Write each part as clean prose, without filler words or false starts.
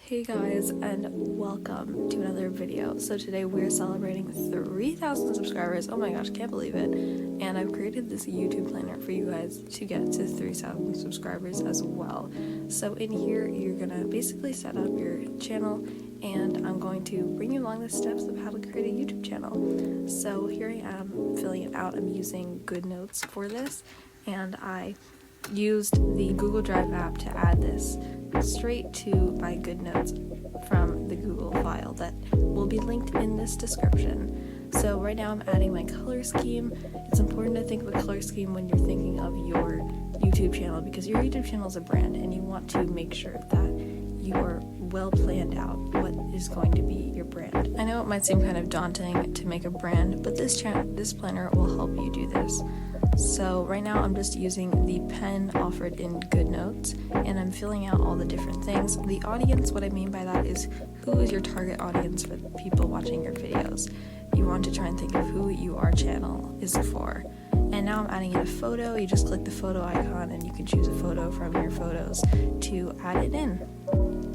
Hey guys, and welcome to another video. So today we're celebrating 3,000 subscribers. Oh my gosh, can't believe it. And I've created this YouTube planner for you guys to get to 3,000 subscribers as well. So in here, you're gonna basically set up your channel, and I'm going to bring you along the steps of how to create a YouTube channel. So here I am filling it out. I'm using GoodNotes for this, and I used the Google Drive app to add this straight to my GoodNotes from the Google file that will be linked in this description. So right now I'm adding my color scheme. It's important to think of a color scheme when you're thinking of your YouTube channel, because your YouTube channel is a brand and you want to make sure that you are well planned out what is going to be your brand. I know it might seem kind of daunting to make a brand, but this planner will help you do this. So right now I'm just using the pen offered in GoodNotes, and I'm filling out all the different things. The audience, what I mean by that is who is your target audience for the people watching your videos. You want to try and think of who your channel is for. And now I'm adding in a photo. You just click the photo icon and you can choose a photo from your photos to add it in.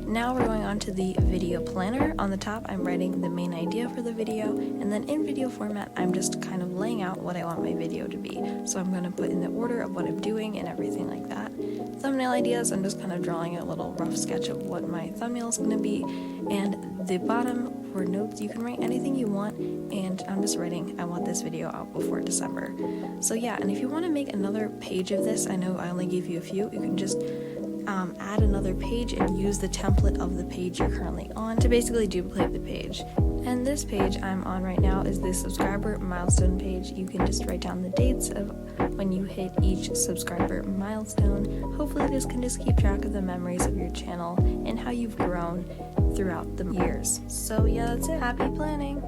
Now we're going on to the video planner. On the top, I'm writing the main idea for the video, and then in video format, I'm just kind of laying out what I want my video to be. So I'm going to put in the order of what I'm doing and everything like that. Thumbnail ideas, I'm just kind of drawing a little rough sketch of what my thumbnail is going to be. And the bottom for notes, you can write anything you want, and I'm just writing, I want this video out before December. So yeah, and if you want to make another page of this, I know I only gave you a few, you can just add another page and use the template of the page you're currently on to basically duplicate the page. And this page I'm on right now is the subscriber milestone page. You can just write down the dates of when you hit each subscriber milestone. Hopefully this can just keep track of the memories of your channel and how you've grown throughout the years. So yeah, that's it. Happy planning!